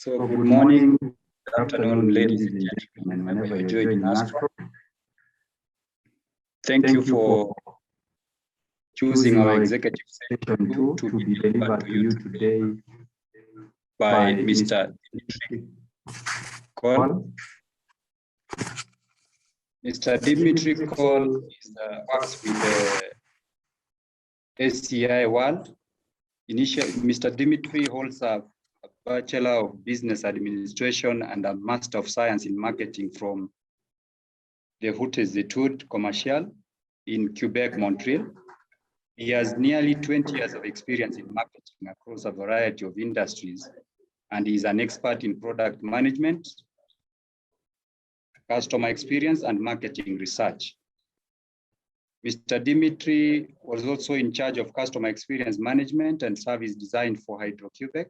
So good morning, good afternoon, ladies and gentlemen, whenever you're joining us from. Thank you for choosing our executive session to be delivered to you today by Mr. Dimitri Cole. Mr. Dimitri Cole works with the SCI World. Initially, Mr. Dimitri holds a Bachelor of Business Administration and a Master of Science in Marketing from the Haute Études Commerciales in Quebec, Montreal. He has nearly 20 years of experience in marketing across a variety of industries, and he is an expert in product management, customer experience, and marketing research. Mr. Dimitri was also in charge of customer experience management and service design for Hydro-Quebec,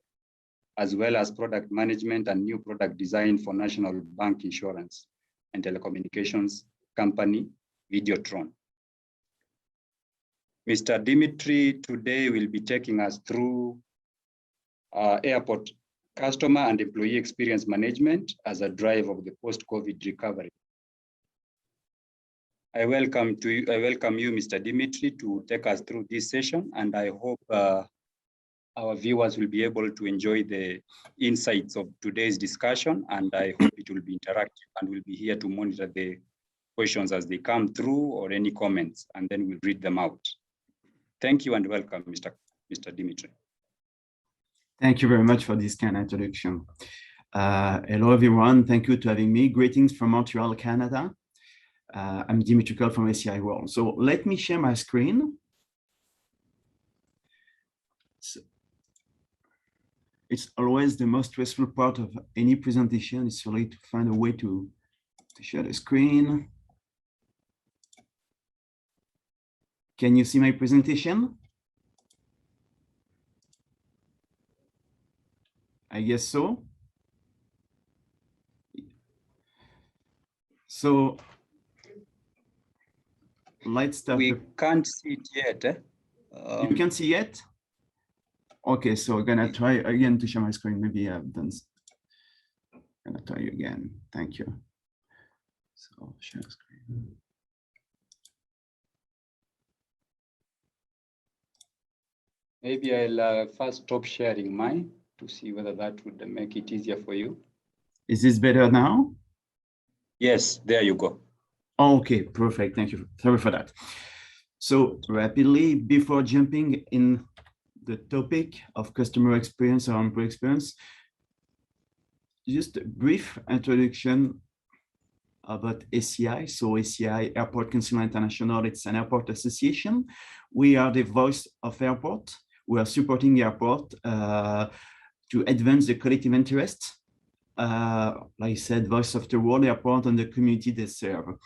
as well as product management and new product design for National Bank Insurance and telecommunications company, Videotron. Mr. Dimitri today will be taking us through airport customer and employee experience management as a drive of the post-COVID recovery. I welcome you, Mr. Dimitri, to take us through this session, and I hope our viewers will be able to enjoy the insights of today's discussion, and I hope it will be interactive, and we'll be here to monitor the questions as they come through or any comments, and then we'll read them out. Thank you and welcome, Mr. Dimitri. Thank you very much for this kind introduction. Hello, everyone. Thank you for having me. Greetings from Montreal, Canada. I'm Dimitri Cole from SCI World. So let me share my screen. So, it's always the most stressful part of any presentation. It's really to find a way to share the screen. Can you see my presentation? I guess so. So let's start. We can't see it yet. You can't see yet? Okay, so I'm gonna try again to share my screen. Maybe I've done. I'm gonna try again. Thank you. So share screen. Maybe I'll first stop sharing mine to see whether that would make it easier for you. Is this better now? Yes, there you go. Okay, perfect. Thank you. Sorry for that. So rapidly, before jumping in the topic of customer experience or employee experience, just a brief introduction about SCI. So SCI, Airport Consumer International, it's an airport association. We are the voice of airport. We are supporting the airport to advance the collective interest. Like I said, voice of the world airport and the community they serve.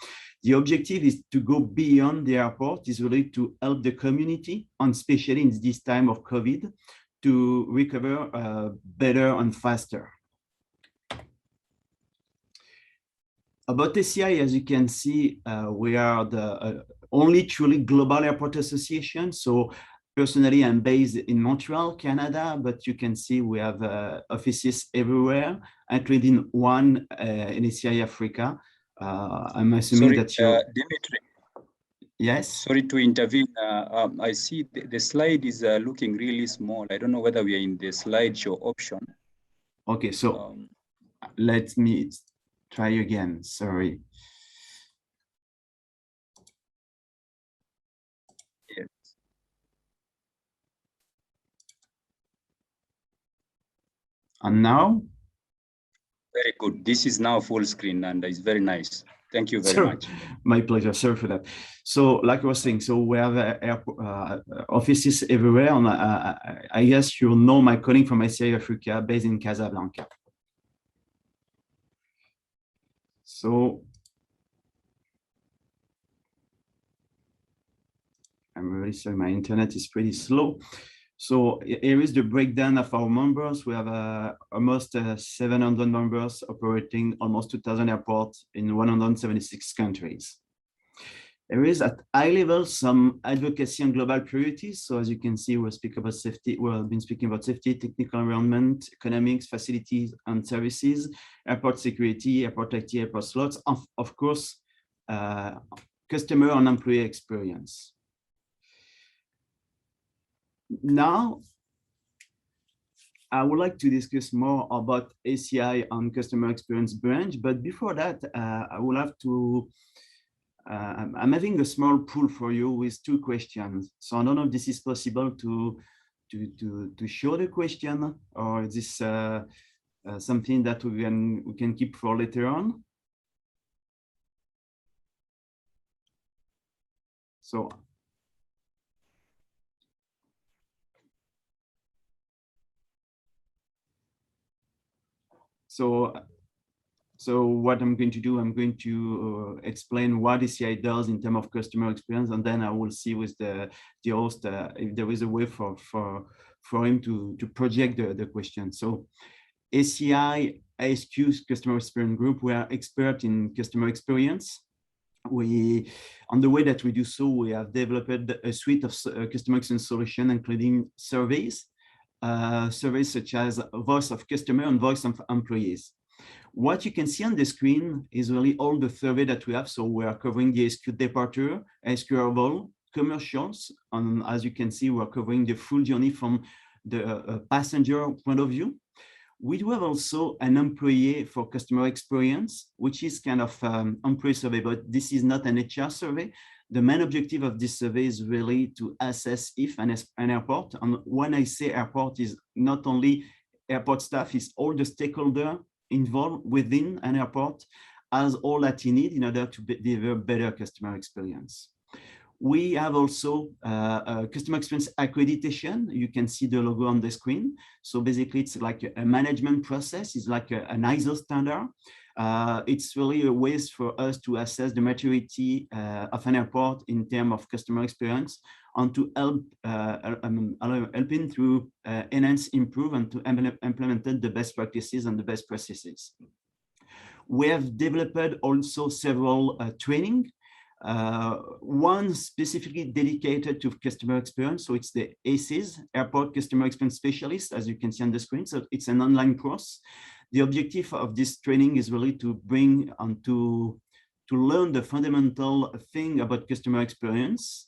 The objective is to go beyond the airport, is really to help the community, and especially in this time of COVID, to recover better and faster. About SCI, as you can see, we are the only truly global airport association. So personally, I'm based in Montreal, Canada, but you can see we have offices everywhere, including one in SCI Africa. I'm assuming that you. Dimitri. Yes. Sorry to intervene. I see the slide is looking really small. I don't know whether we are in the slideshow option. Okay, so let me try again. Sorry. Yes. And now? Very good. This is now full screen and it's very nice. Thank you very much. My pleasure. Sorry for that. So like I was saying, so we have offices everywhere. And I guess you know my colleague from SCI Africa based in Casablanca. So I'm really sorry, my internet is pretty slow. So here is the breakdown of our members. We have almost 700 members operating almost 2,000 airports in 176 countries. There is at high level some advocacy on global priorities. So as you can see, we'll speak about safety. We've been speaking about safety, technical environment, economics, facilities and services, airport security, airport IT, airport slots, of course, customer and employee experience. Now, I would like to discuss more about ACI on customer experience branch, but before that, I will have to, I'm having a small pool for you with 2 questions. So I don't know if this is possible to show the question, or is this something that we can keep for later on? So what I'm going to do, I'm going to explain what ACI does in terms of customer experience, and then I will see with the host if there is a way for him to project the question. So ACI Asq Customer Experience Group, we are expert in customer experience. On the way that we do so, we have developed a suite of customer experience solutions, including surveys such as voice of customer and voice of employees. What you can see on the screen is really all the survey that we have. So we are covering the ASQ departure, ASQ arrival, commercials, and as you can see, we're covering the full journey from the passenger point of view. We do have also an employee for customer experience, which is kind of employee survey, but this is not an HR survey. The main objective of this survey is really to assess if an airport, and when I say airport, is not only airport staff, it's all the stakeholders involved within an airport, as all that you need in order to deliver better customer experience. We have also a customer experience accreditation. You can see the logo on the screen. So basically, it's like a management process. It's like an ISO standard. It's really a way for us to assess the maturity of an airport in terms of customer experience, and to help helping to enhance, improve, and to implement the best practices and the best processes. We have developed also several training, one specifically dedicated to customer experience. So it's the ACES, Airport Customer Experience Specialist, as you can see on the screen. So it's an online course. The objective of this training is really to bring and to learn the fundamental thing about customer experience.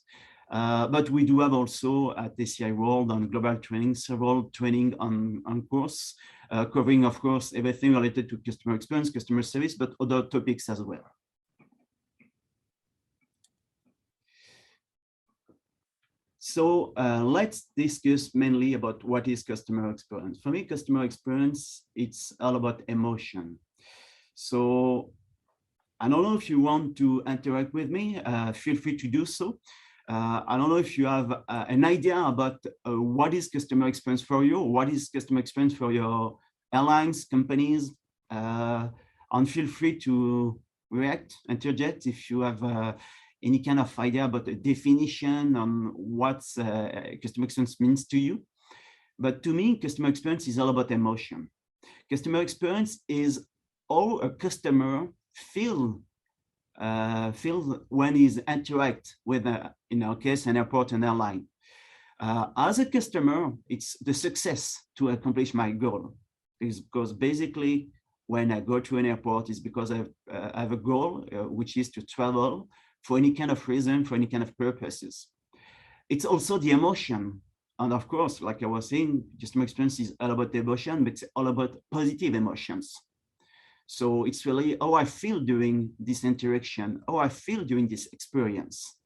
But we do have also at ACI World on global training, several training on course, covering, of course, everything related to customer experience, customer service, but other topics as well. So let's discuss mainly about what is customer experience. For me, customer experience, it's all about emotion. So I don't know if you want to interact with me, feel free to do so. I don't know if you have an idea about what is customer experience for you, what is customer experience for your airlines, companies, and feel free to react, interject if you have any kind of idea about the definition on what customer experience means to you. But to me, customer experience is all about emotion. Customer experience is how a customer feels when he's interact with, in our case, an airport and airline. As a customer, it's the success to accomplish my goal. Because basically, when I go to an airport, it's because I have a goal, which is to travel for any kind of reason, for any kind of purposes. It's also the emotion. And of course, like I was saying, customer experience is all about emotion, but it's all about positive emotions. So it's really how I feel during this interaction, how I feel during this experience.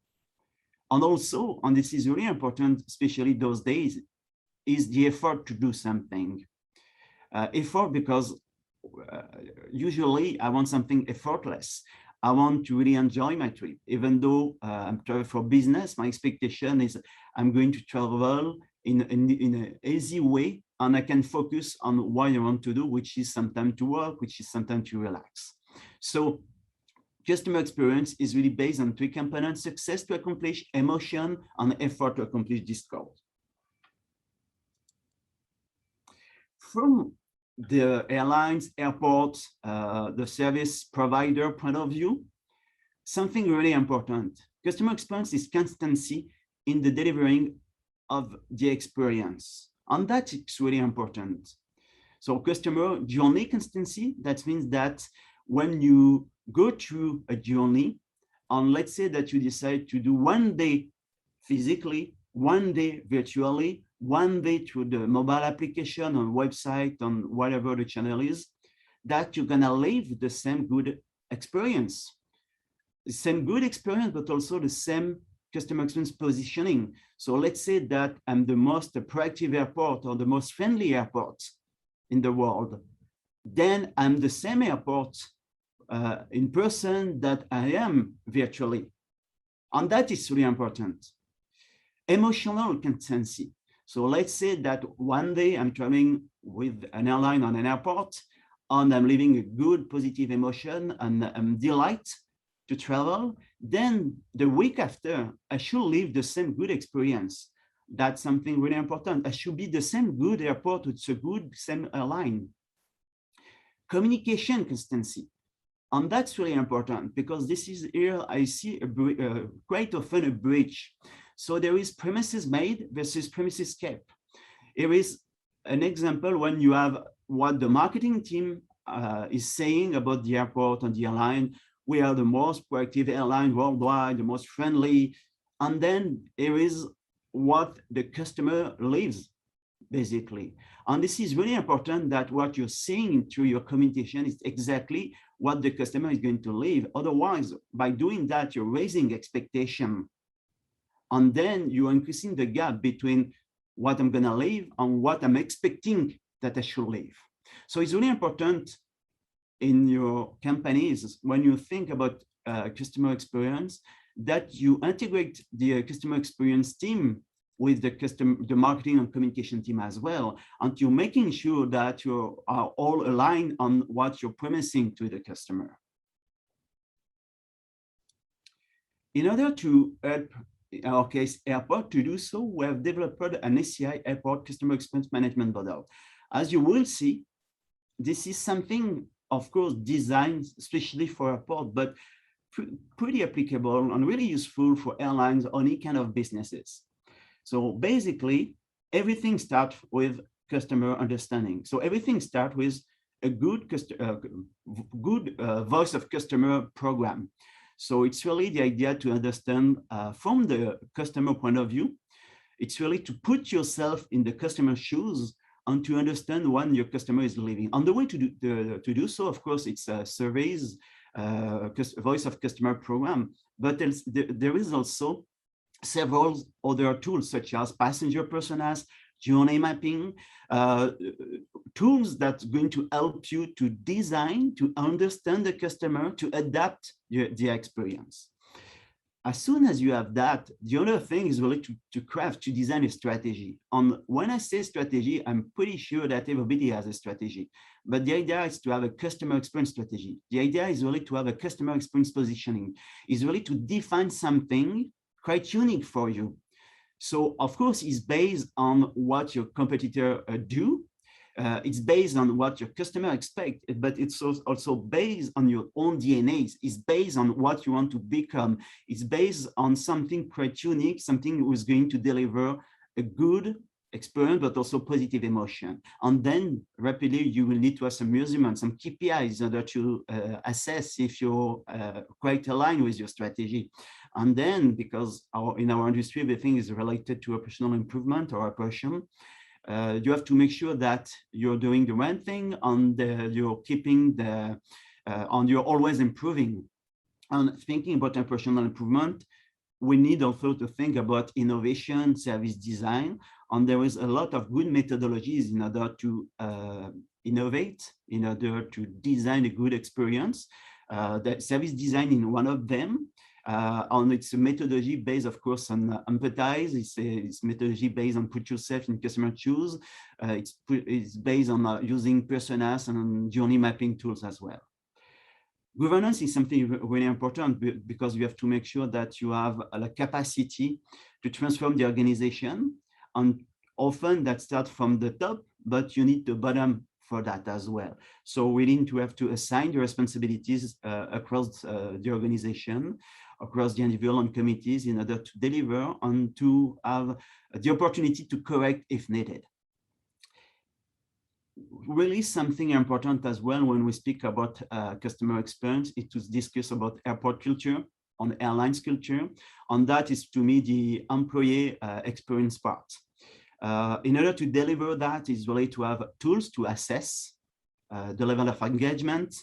And also, and this is really important, especially those days, is the effort to do something. Effort because usually I want something effortless. I want to really enjoy my trip, even though I'm traveling for business. My expectation is I'm going to travel in an easy way, and I can focus on what I want to do, which is sometimes to work, which is sometimes to relax. So customer experience is really based on 3 components: success to accomplish, emotion, and effort to accomplish this goal. From the airlines, airports, the service provider point of view, something really important. Customer experience is constancy in the delivering of the experience. And that is really important. So customer journey constancy, that means that when you go through a journey, and let's say that you decide to do one day physically, one day virtually, one day through the mobile application or website, on whatever the channel is, that you're gonna live the same good experience. The same good experience, but also the same customer experience positioning. So let's say that I'm the most proactive airport or the most friendly airport in the world. Then I'm the same airport in person that I am virtually. And that is really important. Emotional consistency. So let's say that one day I'm traveling with an airline on an airport and I'm living a good positive emotion and I'm delight to travel. Then the week after, I should live the same good experience. That's something really important. I should be the same good airport with a good same airline. Communication consistency. And that's really important because this is here I see quite often a bridge. So there is premises made versus premises kept. Here is an example when you have what the marketing team is saying about the airport and the airline. We are the most proactive airline worldwide, the most friendly. And then here is what the customer lives, basically. And this is really important that what you're saying through your communication is exactly what the customer is going to live. Otherwise, by doing that, you're raising expectation. And then you're increasing the gap between what I'm gonna live and what I'm expecting that I should live. So it's really important in your companies, when you think about customer experience, that you integrate the customer experience team with the marketing and communication team as well, and you're making sure that you are all aligned on what you're promising to the customer. In order to help, in our case, airport to do so, we have developed an ACI Airport Customer Experience Management Model. As you will see, this is something, of course, designed especially for airport, but pretty applicable and really useful for airlines or any kind of businesses. So basically, everything starts with customer understanding. So everything starts with a good voice of customer program. So it's really the idea to understand from the customer point of view. It's really to put yourself in the customer's shoes and to understand when your customer is living. On the way to do so, of course, it's surveys, voice of customer program, but there is also several other tools such as passenger personas, journey mapping, tools that's going to help you to design, to understand the customer, to adapt the experience. As soon as you have that, the other thing is really to design a strategy. When I say strategy, I'm pretty sure that everybody has a strategy, but the idea is to have a customer experience strategy. The idea is really to have a customer experience positioning, is really to define something quite unique for you. So of course, it's based on what your competitor do. It's based on what your customer expect, but it's also based on your own DNA. It's based on what you want to become. It's based on something quite unique, something who is going to deliver a good experience, but also positive emotion. And then rapidly, you will need to have some measurements, some KPIs in order to assess if you're quite aligned with your strategy. And then, because in our industry, everything is related to operational improvement or operation, you have to make sure that you're doing the right thing and you're keeping and you're always improving. And thinking about operational improvement, we need also to think about innovation, service design, and there is a lot of good methodologies in order to innovate, in order to design a good experience. The service design is one of them. And it's a methodology based, of course, on empathize. It's methodology based on put yourself in customer shoes. It's based on using personas and journey mapping tools as well. Governance is something really important because you have to make sure that you have a capacity to transform the organization. And often that starts from the top, but you need the bottom for that as well. So we need to have to assign the responsibilities across the organization, across the individual and committees in order to deliver and to have the opportunity to correct if needed. Really something important as well when we speak about customer experience is to discuss about airport culture, on airlines culture, and that is to me the employee experience part. In order to deliver that is really to have tools to assess the level of engagement,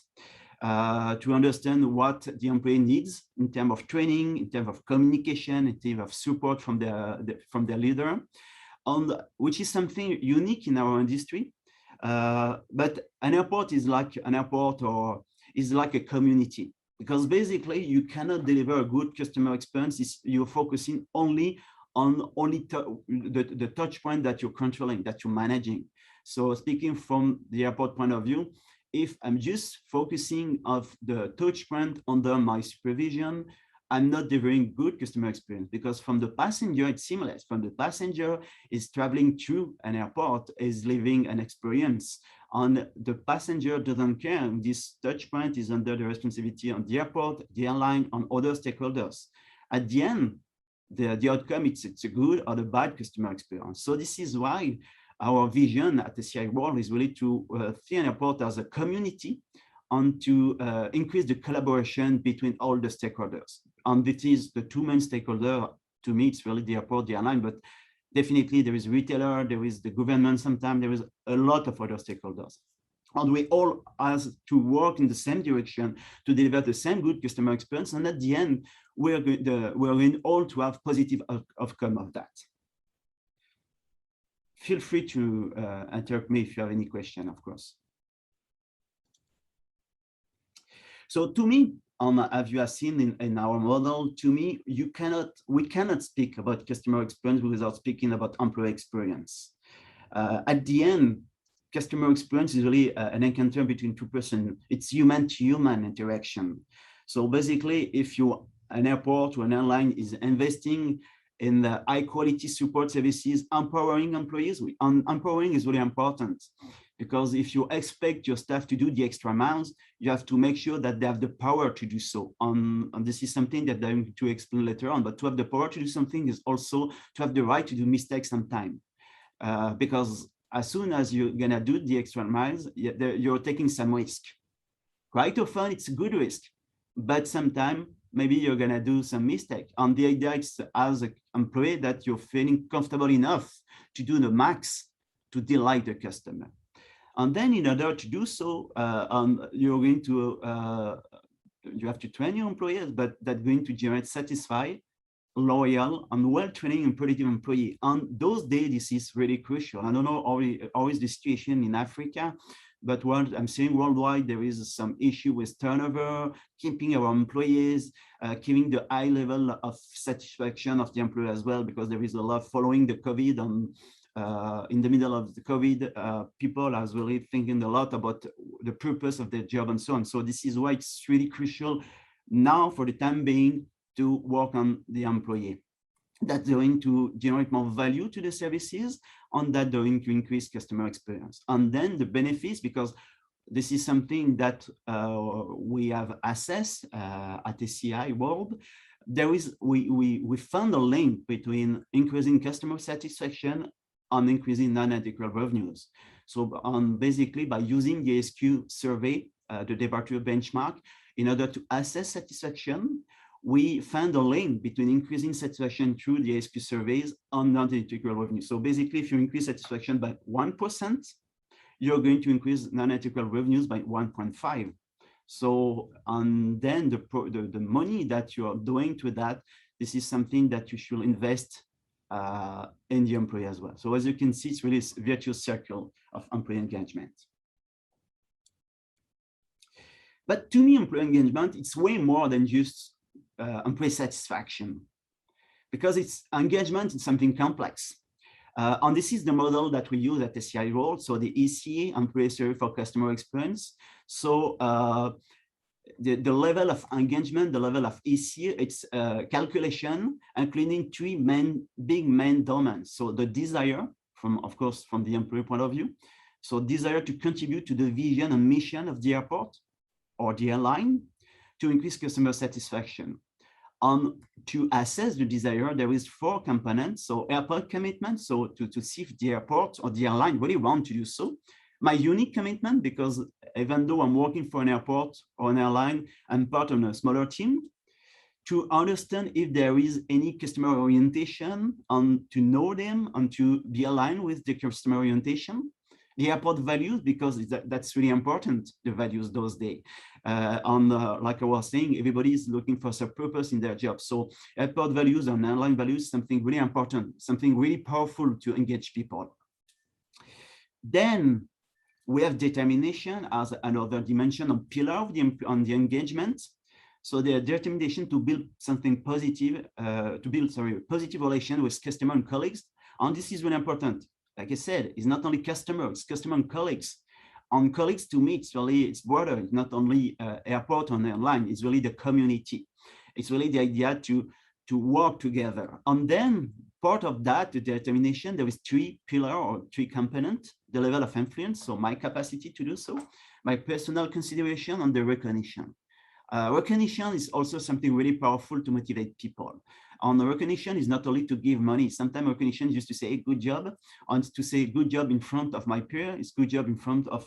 to understand what the employee needs in terms of training, in terms of communication, in terms of support from their leader, and which is something unique in our industry. But an airport is like an airport or is like a community, because basically you cannot deliver a good customer experience if you're focusing only on the touch point that you're controlling, that you're managing. So speaking from the airport point of view, if I'm just focusing on the touch point under my supervision, I'm not delivering good customer experience, because from the passenger, it's seamless. From the passenger is traveling through an airport, is living an experience, and the passenger doesn't care. This touch point is under the responsibility of the airport, the airline, and other stakeholders. At the end, the outcome, it's a good or a bad customer experience. So this is why our vision at the CI World is really to see an airport as a community and to increase the collaboration between all the stakeholders. And this is the two main stakeholders. To me, it's really the airport, the airline, but definitely there is retailer, there is the government, sometimes there is a lot of other stakeholders. And we all have to work in the same direction to deliver the same good customer experience. And at the end, we're going all to have positive outcome of that. Feel free to interrupt me if you have any question, of course. So to me, as you have seen in our model, to me, we cannot speak about customer experience without speaking about employee experience. At the end, customer experience is really an encounter between two persons. It's human-to-human interaction. So basically, if an airport or an airline is investing in the high-quality support services, empowering employees, empowering is really important. Because if you expect your staff to do the extra miles, you have to make sure that they have the power to do so. And this is something that I'm going to explain later on. But to have the power to do something is also to have the right to do mistakes sometimes. Because as soon as you're going to do the extra miles, you're taking some risk. Quite often, it's a good risk. But sometimes, maybe you're going to do some mistake. And the idea is, as an employee, that you're feeling comfortable enough to do the max to delight the customer. And then in order to do so, you're going to, you have to train your employees, but that's going to generate satisfied, loyal, and well-trained and productive employee. On those days, this is really crucial. I don't know how is the situation in Africa, but what I'm saying worldwide, there is some issue with turnover, keeping our employees, keeping the high level of satisfaction of the employee as well, because there is a lot following the COVID and in the middle of the COVID, people are really thinking a lot about the purpose of their job and so on. So this is why it's really crucial now for the time being to work on the employee. That's going to generate more value to the services, and that's going to increase customer experience. And then the benefits, because this is something that we have assessed at the CI World. We found a link between increasing customer satisfaction on increasing non-integral revenues. So basically by using the ASQ survey, the departure benchmark, in order to assess satisfaction, we found a link between increasing satisfaction through the ASQ surveys on non-integral revenue. So basically, if you increase satisfaction by 1%, you're going to increase non-integral revenues by 1.5. So, and then the money that you are doing to that, this is something that you should invest in the employee as well. So as you can see, it's really a virtuous circle of employee engagement. But to me, employee engagement, it's way more than just employee satisfaction, because it's engagement in something complex. And this is the model that we use at the CI World, so the ECA, Employee Survey for Customer Experience. So the level of engagement, the level of ECA, it's calculation, including three big main domains. So the desire, of course, from the employee point of view. So desire to contribute to the vision and mission of the airport or the airline to increase customer satisfaction. To assess the desire, there is 4 components. So airport commitment, so to see if the airport or the airline really want to do so. My unique commitment, because even though I'm working for an airport or an airline, I'm part of a smaller team, to understand if there is any customer orientation and to know them and to be aligned with the customer orientation. The airport values, because that's really important, the values those days. Like I was saying, everybody is looking for some purpose in their job. So airport values and airline values, something really important, something really powerful to engage people. Then we have determination as another dimension of pillar of the engagement. So the determination to build something positive, positive relation with customer and colleagues. And this is really important. Like I said, it's not only customer, it's customer and colleagues. On colleagues, to me, it's broader. It's not only airport or airline, it's really the community. It's really the idea to work together. And then part of that, the determination, there is 3 pillars or 3 components: the level of influence, so my capacity to do so, my personal consideration, and the recognition. Recognition is also something really powerful to motivate people. And the recognition is not only to give money. Sometimes recognition is just to say, hey, good job, and to say good job in front of my peer, it's good job in front of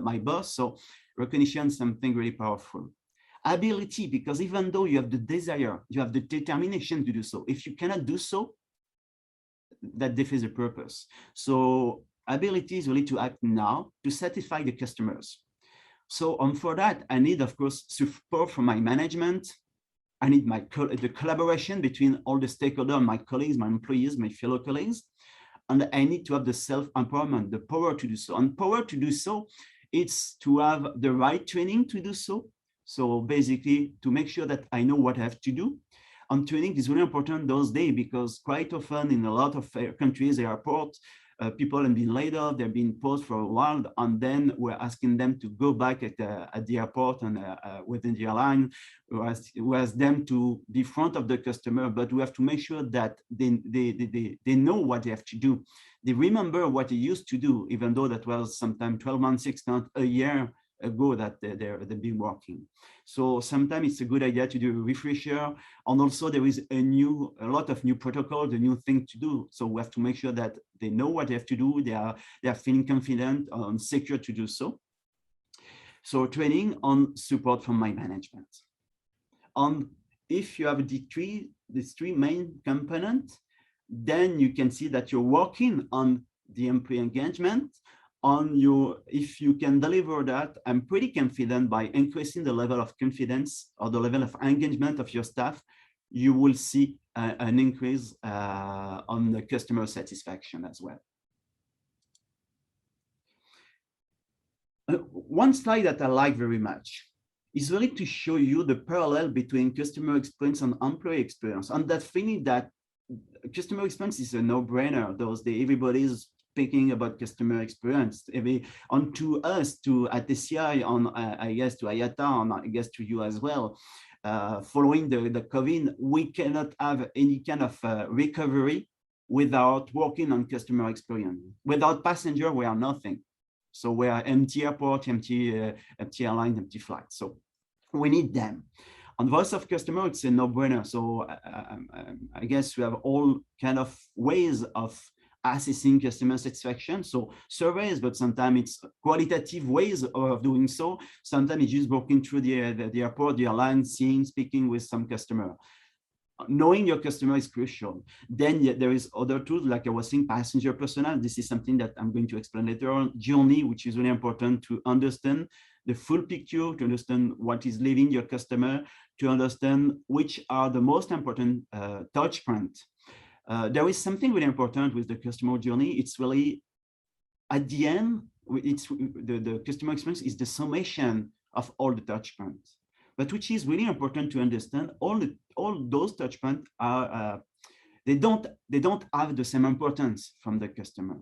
my boss. So recognition is something really powerful. Ability, because even though you have the desire, you have the determination to do so. If you cannot do so, that defeats the purpose. So ability is really to act now to satisfy the customers. So for that, I need, of course, support from my management. I need the collaboration between all the stakeholders, my colleagues, my employees, my fellow colleagues. And I need to have the self-empowerment, the power to do so. And power to do so, it's to have the right training to do so. So basically, to make sure that I know what I have to do. And training is really important those days, because quite often in a lot of countries, airports, people have been laid off, they've been paused for a while, and then we're asking them to go back at the airport and within the airline, we ask them to be front of the customer, but we have to make sure that they know what they have to do. They remember what they used to do, even though that was sometime 12 months, 6 months, a year ago that they've been working. So sometimes it's a good idea to do a refresher. And also there is a lot of new protocols, a new thing to do. So we have to make sure that they know what they have to do. They are feeling confident and secure to do so. So training on support from my management. And if you have these 3 main components, then you can see that you're working on the employee engagement. If you can deliver that, I'm pretty confident by increasing the level of confidence or the level of engagement of your staff, you will see an increase on the customer satisfaction as well. One slide that I like very much is really to show you the parallel between customer experience and employee experience. And that feeling that customer experience is a no-brainer those days. Everybody's speaking about customer experience. And to us, at ACI, I guess to IATA, and I guess to you as well, following the COVID, we cannot have any kind of recovery without working on customer experience. Without passenger, we are nothing. So we are empty airport, empty airline, empty flight. So we need them. On voice of customer, it's a no-brainer. So I guess we have all kind of ways of assessing customer satisfaction. So surveys, but sometimes it's qualitative ways of doing so. Sometimes it's just walking through the airport, the airline, speaking with some customer. Knowing your customer is crucial. Then there is other tools, like I was saying, passenger personas. This is something that I'm going to explain later on. Journey, which is really important to understand the full picture, to understand what is leaving your customer, to understand which are the most important touch points. There is something really important with the customer journey. It's really, at the end, the customer experience is the summation of all the touch points. But which is really important to understand, all those touch points are they don't have the same importance from the customer.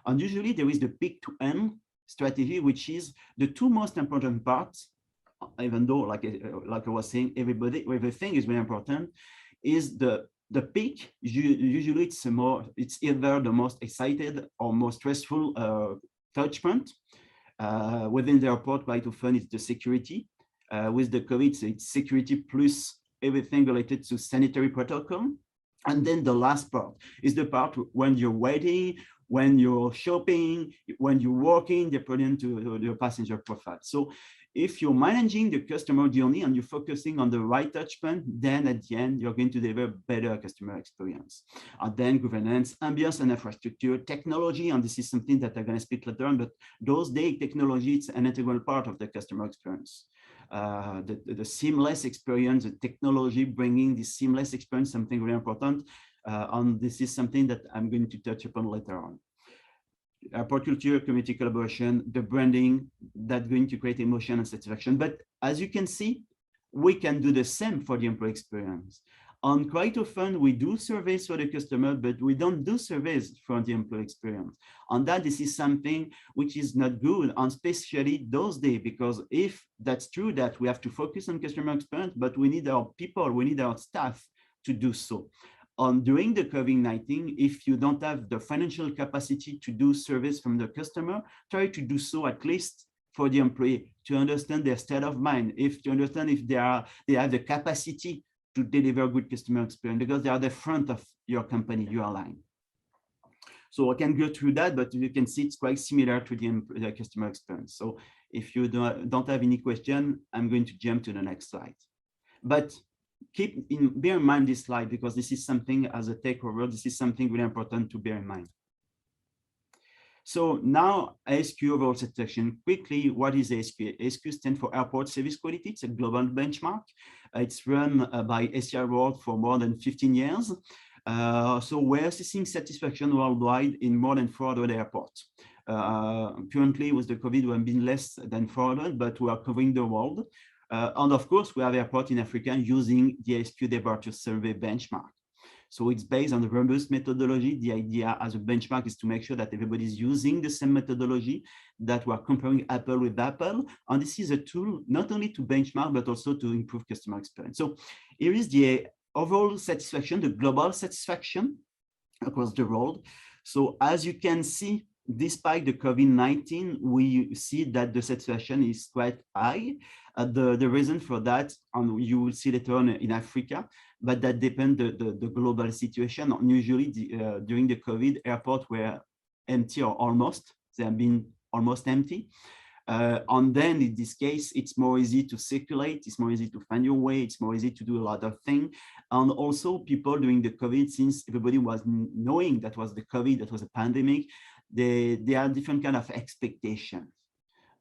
And usually there is the peak to end strategy, which is the 2 most important parts. Even though, like I was saying, everything is very important. Is the peak, usually it's either the most excited or most stressful touchpoint. Within the airport, quite often it's the security. With the COVID, so it's security plus everything related to sanitary protocol. And then the last part is the part when you're waiting, when you're shopping, when you're working, depending to your passenger profile. So if you're managing the customer journey and you're focusing on the right touchpoint, then at the end, you're going to deliver better customer experience. And then governance, ambience and infrastructure, technology, and this is something that I'm going to speak later on, but those days, technology, it's an integral part of the customer experience. The seamless experience, the technology bringing this seamless experience, something really important. And this is something that I'm going to touch upon later on. Airport culture, community collaboration, the branding, that's going to create emotion and satisfaction. But as you can see, we can do the same for the employee experience. And quite often we do surveys for the customer, but we don't do surveys for the employee experience. And that this is something which is not good, and especially those days, because if that's true that we have to focus on customer experience, but we need our people, we need our staff to do so. During the COVID-19, if you don't have the financial capacity to do service from the customer, try to do so at least for the employee to understand their state of mind, to understand if they have the capacity to deliver good customer experience, because they are the front of your company, your line. So I can go through that, but you can see it's quite similar to the customer experience. So if you don't have any question, I'm going to jump to the next slide. But bear in mind this slide, because this is something as a takeover, this is something really important to bear in mind. So now ASQ overall satisfaction. Quickly, what is ASQ? ASQ stands for Airport Service Quality. It's a global benchmark. It's run by ACI World for more than 15 years. So we're assessing satisfaction worldwide in more than 400 airports. Currently, with the COVID, we have been less than 400, but we are covering the world. And of course, we have airports in Africa using the ASQ departure survey benchmark. So it's based on the robust methodology. The idea as a benchmark is to make sure that everybody is using the same methodology, that we're comparing Apple with Apple. And this is a tool not only to benchmark, but also to improve customer experience. So here is the overall satisfaction, the global satisfaction across the world. So as you can see, despite the COVID-19, we see that the satisfaction is quite high. The reason for that, and you will see later on in Africa, but that depends the global situation. Usually during the COVID, airports were empty or almost, they have been almost empty. And then in this case, it's more easy to circulate, it's more easy to find your way, it's more easy to do a lot of things. And also people during the COVID, since everybody was knowing that was the COVID, that was a pandemic, they had different kind of expectations.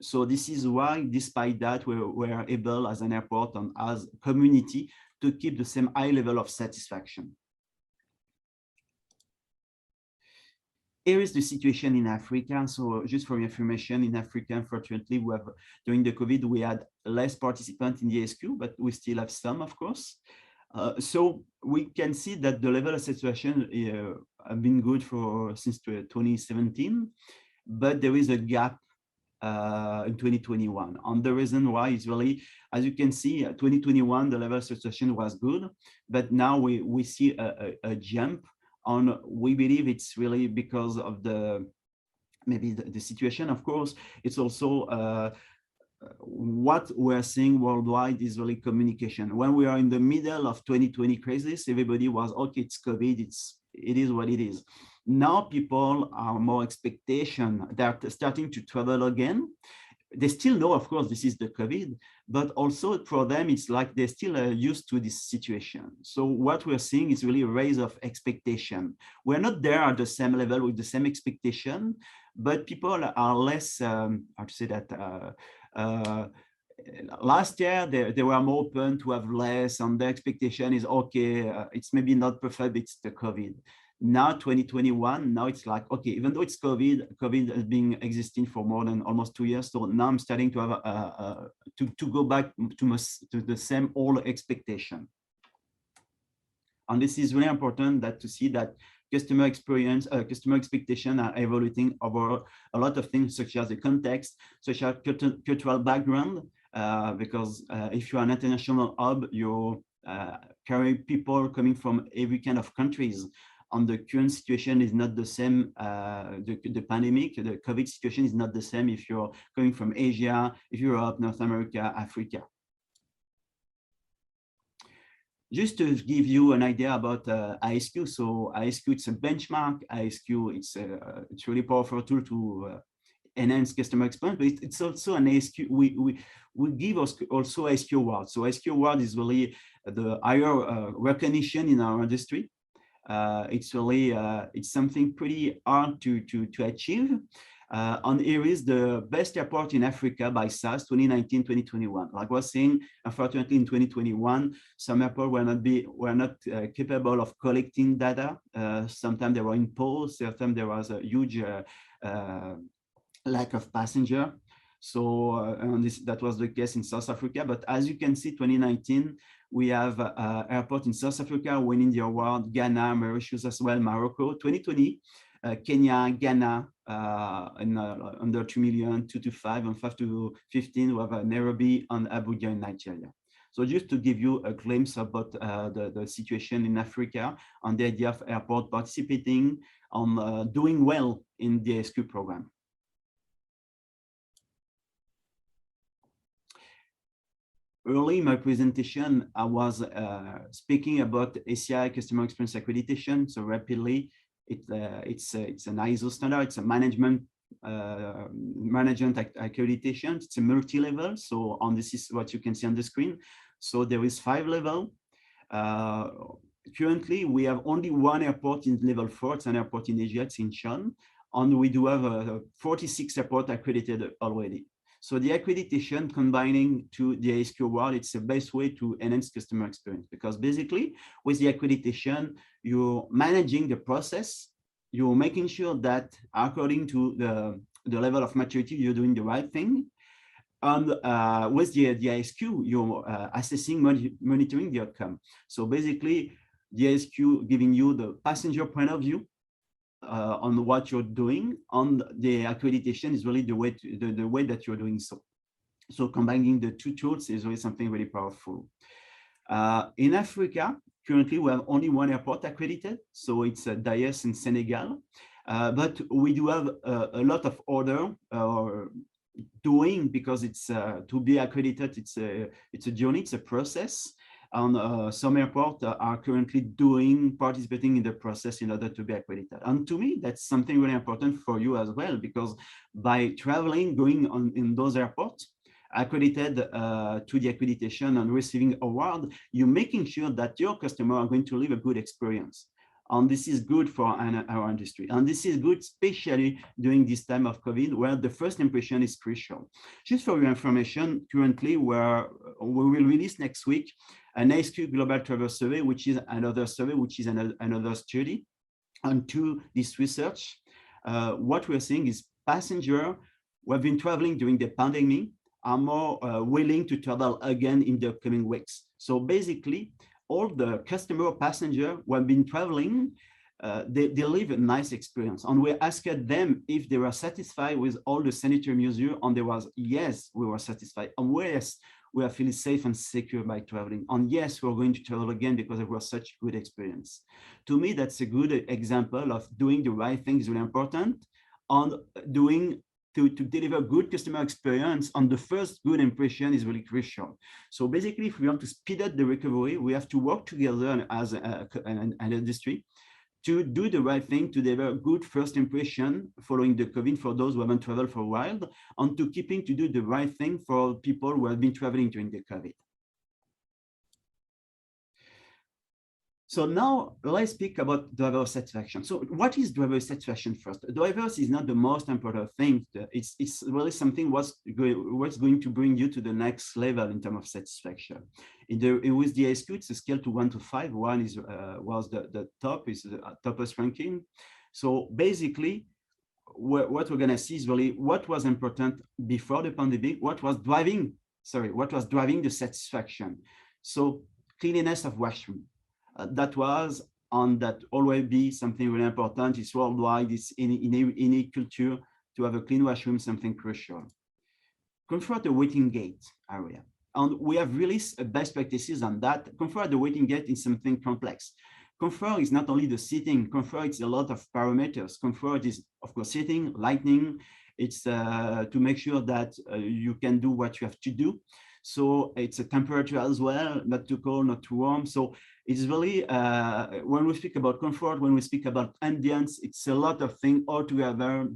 So this is why, despite that, we're able as an airport and as a community to keep the same high level of satisfaction. Here is the situation in Africa. So just for your information, in Africa, unfortunately, during the COVID, we had less participants in the ASQ, but we still have some, of course. So we can see that the level of satisfaction have been good since 2017, but there is a gap in 2021. And the reason why is really, as you can see, 2021, the level of satisfaction was good, but now we see a jump. And we believe it's really because of maybe the situation. Of course, it's also what we're seeing worldwide is really communication. When we are in the middle of 2020 crisis, everybody was, okay, it's COVID, it is what it is. Now people are more expectation. They're starting to travel again. They still know, of course, this is the COVID, but also for them, it's like they're still used to this situation. So what we're seeing is really a raise of expectation. We're not there at the same level with the same expectation, but people are less, how to say that, last year, they were more open to have less, and the expectation is, okay, it's maybe not perfect, it's the COVID. Now, 2021, now it's like, okay, even though it's COVID has been existing for more than almost 2 years, so now I'm starting to have to go back to the same old expectation. And this is really important to see that customer experience, customer expectation are evaluating over a lot of things, such as the context, such as cultural background, because if you're an international hub, you carry people coming from every kind of countries. on the current situation is not the same. The pandemic, the COVID situation is not the same if you're coming from Asia, Europe, North America, Africa. Just to give you an idea about ASQ, so ASQ, it's a benchmark. ASQ, it's really powerful tool to enhance customer experience, but it's also an ASQ. We give also ASQ award. So ASQ award is really the higher recognition in our industry. It's really it's something pretty hard to achieve. And here is the best airport in Africa by SAS 2019-2021. Like I was saying, unfortunately in 2021, some airports were not capable of collecting data. Sometimes they were in pause. Sometimes there was a huge lack of passenger. So and that was the case in South Africa. But as you can see, 2019, we have airport in South Africa winning the award, Ghana, Mauritius as well, Morocco. 2020, Kenya, Ghana, under 2 million, 2 to 5, and 5 to 15, we have Nairobi and Abuja in Nigeria. So just to give you a glimpse about the situation in Africa and the idea of airport participating on doing well in the ASQ program. Early in my presentation, I was speaking about ACI Customer Experience Accreditation. So rapidly, it's an ISO standard. It's a management accreditation. It's a multi-level. So this is what you can see on the screen. So there is 5 levels. Currently, we have only one airport in level 4. It's an airport in Asia. It's in Incheon, and we do have 46 airports accredited already. So the accreditation combining to the ASQ award, it's the best way to enhance customer experience, because basically with the accreditation, you're managing the process, you're making sure that according to the level of maturity, you're doing the right thing. And with the ASQ, you're assessing, monitoring the outcome. So basically, the ASQ giving you the passenger point of view on what you're doing, and the accreditation is really the way that you're doing so. So combining the two tools is really something really powerful. In Africa, currently we have only one airport accredited, so it's Dias in Senegal. But we do have a lot of order doing, because it's to be accredited, it's a journey, it's a process. And some airports are currently participating in the process in order to be accredited. And to me, that's something really important for you as well, because by traveling, going in those airports, accredited to the accreditation and receiving award, you're making sure that your customers are going to live a good experience. And this is good for our industry. And this is good, especially during this time of COVID, where the first impression is crucial. Just for your information, currently we will release next week an ASQ Global Travel Survey, which is another survey, which is another study. And to this research, what we're seeing is passengers who have been traveling during the pandemic are more willing to travel again in the coming weeks. So basically, all the customer passenger who have been traveling, they live a nice experience. And we asked them if they were satisfied with all the sanitary measures, and there was, yes, we were satisfied. And yes, we are feeling safe and secure by traveling. And yes, we're going to travel again because it was such a good experience. To me, that's a good example of doing the right thing is really important, and doing to deliver good customer experience, and the first good impression is really crucial. So basically, if we want to speed up the recovery, we have to work together as an industry to do the right thing, to deliver good first impression following the COVID for those who haven't traveled for a while, and to do the right thing for people who have been traveling during the COVID. So now let's speak about driver satisfaction. So what is driver satisfaction first? Drivers is not the most important thing. It's really something what's going to bring you to the next level in terms of satisfaction. With the ASQ, it's a scale to 1 to 5. 1 was the top, is the toppest ranking. So basically, what we're going to see is really what was important before the pandemic, what was driving the satisfaction. So cleanliness of washroom. That was, and that always be something really important. It's worldwide, it's in any culture to have a clean washroom, something crucial. Comfort the waiting gate area. And we have released best practices on that. Comfort the waiting gate is something complex. comfort is not only the sitting. Comfort is a lot of parameters. Comfort is, of course, sitting, lighting. It's to make sure that you can do what you have to do. So it's a temperature as well, not too cold, not too warm. So it's really, when we speak about comfort, when we speak about ambience, it's a lot of things all together,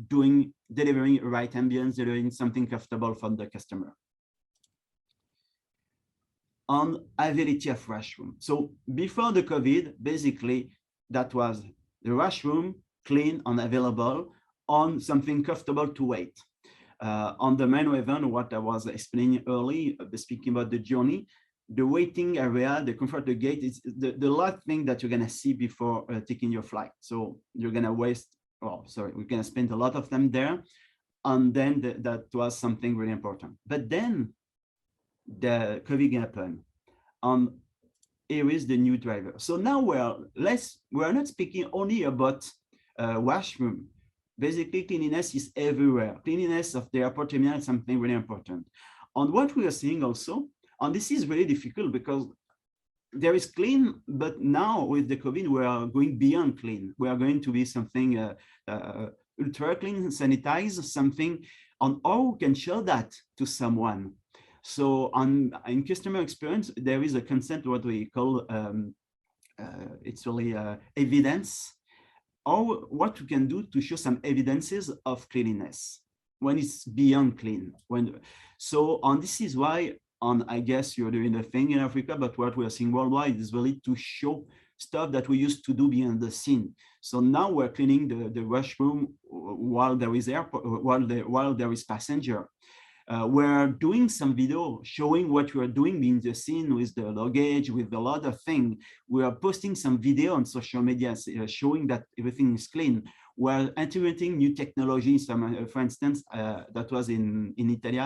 delivering right ambience, delivering something comfortable for the customer. On availability of washroom. So before the COVID, basically, that was the washroom clean and available on something comfortable to wait. On the main event, what I was explaining early, speaking about the journey, the waiting area, the comfort, the gate is the last thing that you're gonna see before taking your flight. So you're gonna waste, oh, sorry, we're gonna spend a lot of time there. And then that was something really important. But then the COVID happened. Here is the new driver. So now we're not speaking only about washroom. Basically, cleanliness is everywhere. Cleanliness of the airport terminal is something really important. And what we are seeing also, and this is really difficult because there is clean, but now with the COVID, we are going beyond clean. We are going to be something ultra clean, sanitized, something, and how we can show that to someone. So in customer experience, there is a concept, what we call, it's really evidence, or what you can do to show some evidences of cleanliness when it's beyond clean. This is why, I guess you're doing the thing in Africa, but what we are seeing worldwide is really to show stuff that we used to do behind the scene. So now we're cleaning the washroom while there is while there is passenger. We're doing some video showing what we are doing behind the scene with the luggage, with a lot of things. We are posting some video on social media showing that everything is clean. We're integrating new technologies. For instance, that was in Italy,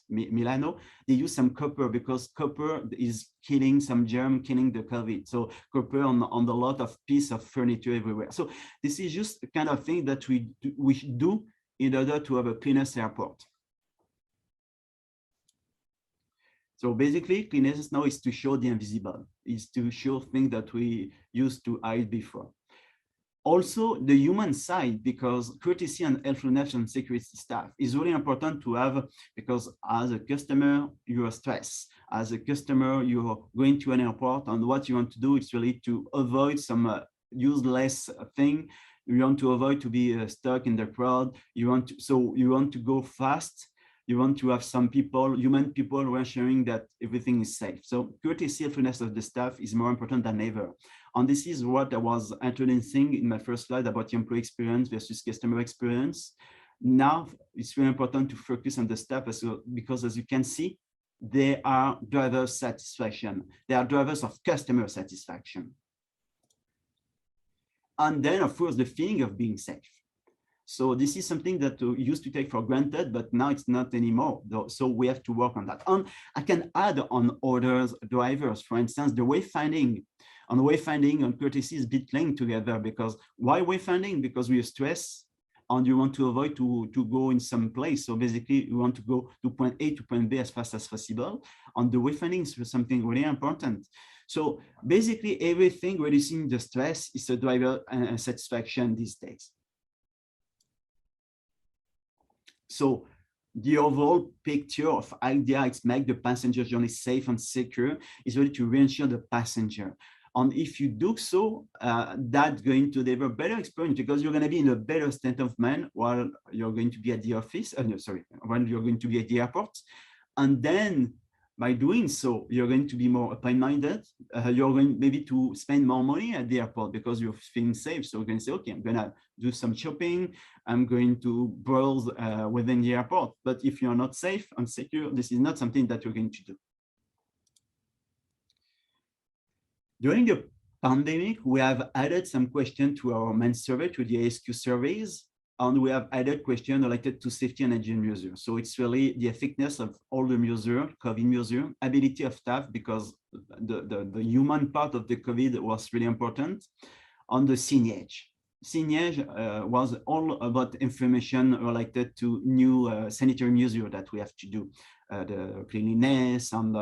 Milano. They use some copper because copper is killing some germ, killing the COVID. So copper on a lot of piece of furniture everywhere. So this is just the kind of thing that we do in order to have a cleanest airport. So basically, cleanliness now is to show the invisible, is to show things that we used to hide before. Also, the human side, because courtesy and helpfulness and security staff is really important to have, because as a customer, you are stressed. As a customer, you're going to an airport, and what you want to do is really to avoid some useless thing. You want to avoid to be stuck in the crowd. You want to go fast. You want to have some people, human people, who are showing that everything is safe. So courtesy, helpfulness of the staff is more important than ever. And this is what I was introducing in my first slide about employee experience versus customer experience. Now it's very important to focus on the staff because as you can see, they are drivers' satisfaction. They are drivers of customer satisfaction. And then of course, the feeling of being safe. So this is something that we used to take for granted, but now it's not anymore. So we have to work on that. And I can add on other drivers, for instance, the wayfinding. And wayfinding and courtesy is a bit linked together because why wayfinding? Because we are stressed and you want to avoid to go in some place. So basically you want to go to point A to point B as fast as possible. And the wayfinding is something really important. So basically everything reducing the stress is a driver satisfaction these days. So the overall picture of idea is make the passenger journey safe and secure is really to reassure the passenger. And if you do so, that's going to deliver better experience because you're going to be in a better state of mind while you're going to be at the office, while you're going to be at the airport. And then by doing so, you're going to be more open-minded. You're going maybe to spend more money at the airport because you're feeling safe. So you're going to say, okay, I'm going to do some shopping. I'm going to browse within the airport. But if you're not safe and secure, this is not something that you're going to do. During the pandemic, we have added some questions to our main survey, to the ASQ surveys. And we have added questions related to safety and hygiene measures. So it's really the effectiveness of all the measures, COVID measures, ability of staff, because the human part of the COVID was really important, on the signage. Signage was all about information related to new sanitary measures that we have to do, the cleanliness and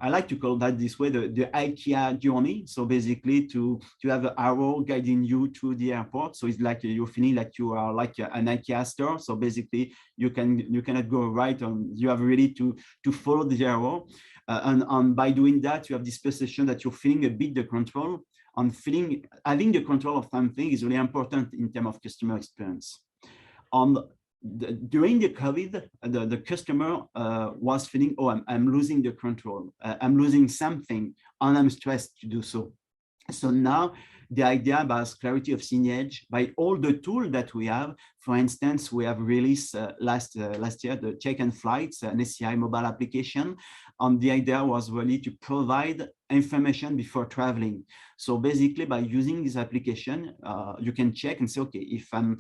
I like to call that this way, the IKEA journey. So basically to have an arrow guiding you through the airport. So it's like you're feeling like you are like an IKEA store. So basically you cannot go right, on you have really to follow the arrow. And by doing that, you have this perception that you're feeling a bit the control. On having the control of something is really important in terms of customer experience. During the COVID, the customer was feeling, oh, I'm losing the control. I'm losing something, and I'm stressed to do so. So now the idea about clarity of signage, by all the tools that we have, for instance, we have released last year the check and flights, an SCI mobile application. And the idea was really to provide information before traveling. So basically, by using this application, you can check and say, okay, if I'm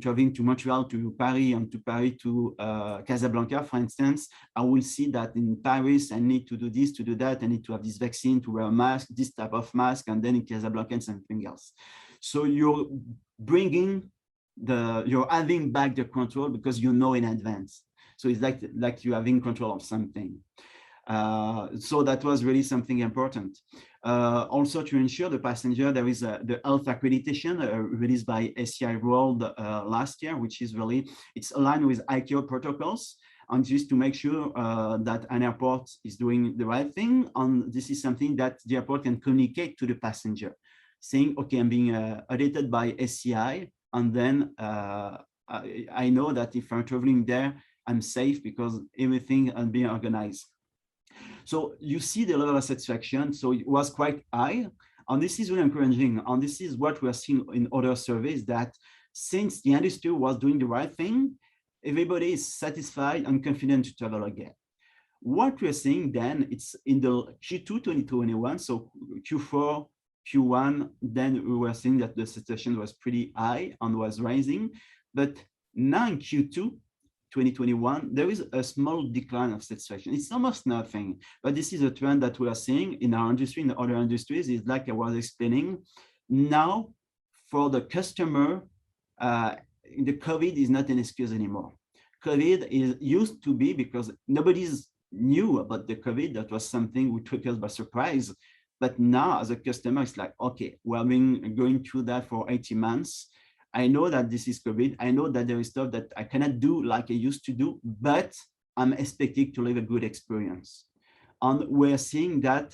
traveling to Montreal to Paris and to Paris to Casablanca, for instance, I will see that in Paris, I need to do this, to do that. I need to have this vaccine, to wear a mask, this type of mask, and then in Casablanca and something else. So you're you're having back the control because you know in advance. So it's like you're having control of something. So that was really something important. Also to ensure the passenger, there is the health accreditation released by SCI World last year, which is really, it's aligned with ICAO protocols, and just to make sure that an airport is doing the right thing. And this is something that the airport can communicate to the passenger, saying, okay, I'm being audited by SCI, and then I know that if I'm traveling there, I'm safe because everything is being organized. So you see the level of satisfaction. So it was quite high. And this is really encouraging. And this is what we are seeing in other surveys, that since the industry was doing the right thing, everybody is satisfied and confident to travel again. What we're seeing then, it's in the Q2 2021, so Q4, Q1, then we were seeing that the satisfaction was pretty high and was rising. But now in Q2 2021, there is a small decline of satisfaction. It's almost nothing, but this is a trend that we are seeing in our industry, in other industries. Is like I was explaining. Now, for the customer, the COVID is not an excuse anymore. COVID is used to be, because nobody's knew about the COVID. That was something which took us by surprise. But now, as a customer, it's like, okay, we have been going through that for 18 months. I know that this is COVID. I know that there is stuff that I cannot do like I used to do, but I'm expecting to live a good experience. And we're seeing that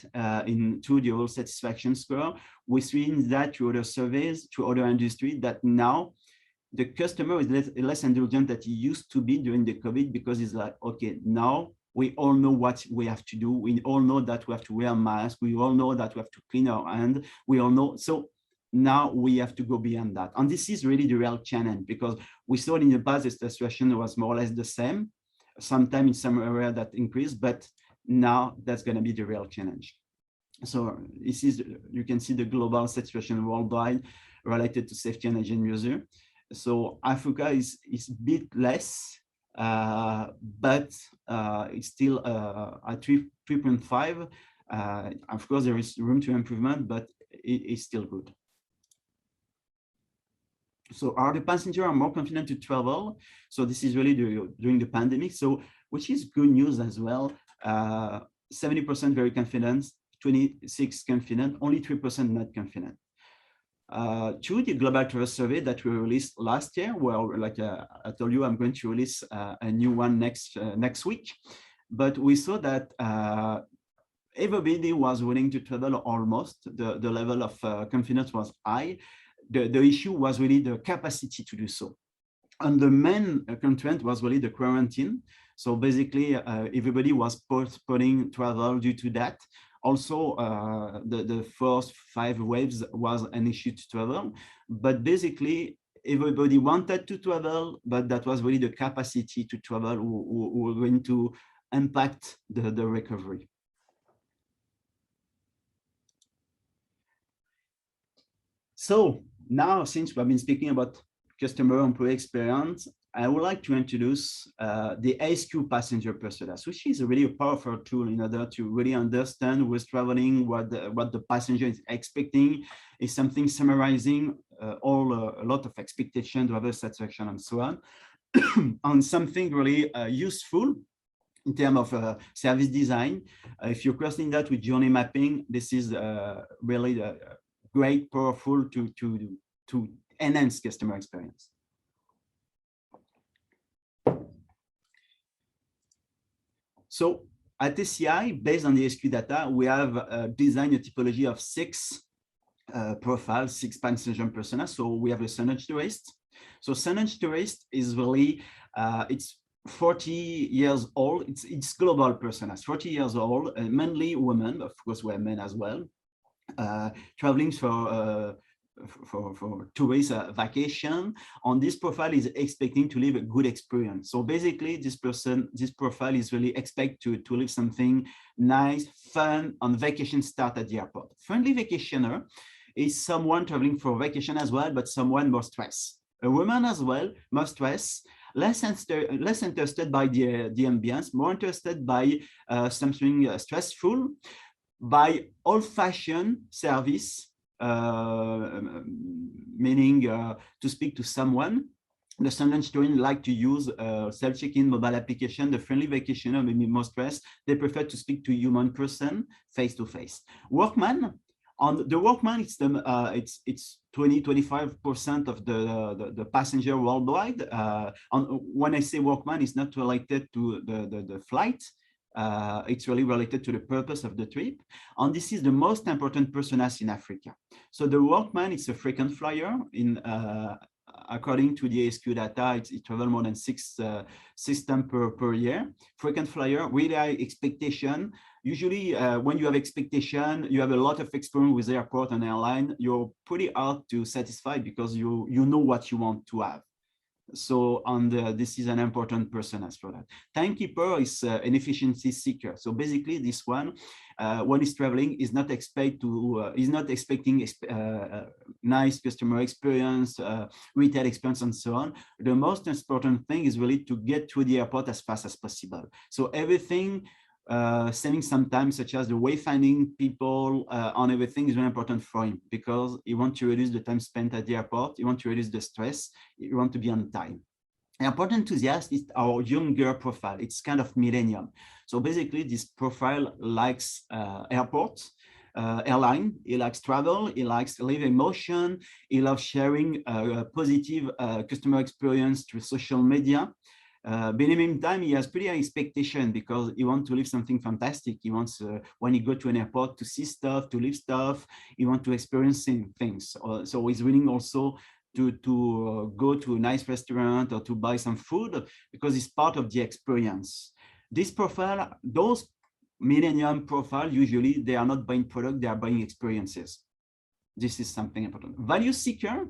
through the overall satisfaction score. We're seeing that through other surveys, through other industries, that now the customer is less indulgent than he used to be during the COVID, because it's like, okay, now we all know what we have to do. We all know that we have to wear a mask. We all know that we have to clean our hand. We all know. So now we have to go beyond that. And this is really the real challenge, because we saw in the past the situation was more or less the same, sometimes in some area that increased, but now that's going to be the real challenge. So this is, you can see the global situation worldwide related to safety and hygiene user. So Africa is a bit less, but it's still at 3.5. Of course, there is room to improvement, but it's still good. So are the passengers more confident to travel? So this is really during the pandemic. So which is good news as well. 70% very confident, 26% confident, only 3% not confident. To the global travel survey that we released last year, well, like I told you, I'm going to release a new one next week. But we saw that everybody was willing to travel almost. The level of confidence was high. The issue was really the capacity to do so. And the main constraint was really the quarantine. So basically, everybody was postponing travel due to that. Also, the first 5 waves was an issue to travel. But basically, everybody wanted to travel, but that was really the capacity to travel who were going to impact the recovery. So now, since we have been speaking about customer employee experience, I would like to introduce the Asq Passenger Personas, which is really a powerful tool in order to really understand who's traveling, what the passenger is expecting. Is something summarizing a lot of expectation, driver satisfaction, and so on. And something really useful in terms of service design. If you're crossing that with journey mapping, this is really great, powerful to enhance customer experience. So at ACI, based on the ASQ data, we have designed a typology of 6 profiles, 6 passenger personas. So we have a Sandwich tourist. So Sandwich tourist is really, it's 40 years old. It's global personas, 40 years old, mainly women, of course, we're men as well, traveling for tourist vacation. On this profile is expecting to live a good experience. So basically, this profile is really expect to live something nice, fun on vacation start at the airport. Friendly vacationer is someone traveling for vacation as well, but someone more stressed. A woman as well, more stressed, less interested by the ambience, more interested by something stressful, by old-fashioned service, meaning to speak to someone. The Sandwich students like to use self-check-in mobile application. The friendly vacationer may be more stressed. They prefer to speak to a human person face-to-face. Workman, on the workman, it's 20-25% of the passenger worldwide. When I say workman, it's not related to the flight. It's really related to the purpose of the trip. And this is the most important personas in Africa. So the workman is a frequent flyer. According to the ASQ data, it travels more than 6 times per year. Frequent flyer, really high expectation. Usually when you have expectation, you have a lot of experience with airport and airline, you're pretty hard to satisfy because you know what you want to have. So this is an important personas for that. Timekeeper is an efficiency seeker. So basically this one, when he's traveling, is not expecting nice customer experience, retail experience, and so on. The most important thing is really to get to the airport as fast as possible. So everything, saving some time, such as the wayfinding people on everything, is very important for him because he wants to reduce the time spent at the airport. He wants to reduce the stress. He wants to be on time. Airport enthusiast is our younger profile. It's kind of millennium. So basically, this profile likes airports, airline. He likes travel. He likes live emotion. He loves sharing positive customer experience through social media. But in the meantime, he has pretty high expectation because he wants to live something fantastic. He wants, when he go to an airport, to see stuff, to live stuff. He wants to experience things. So he's willing also to go to a nice restaurant or to buy some food because it's part of the experience. This profile, those millennium profile, usually they are not buying product, they are buying experiences. This is something important. Value seeker,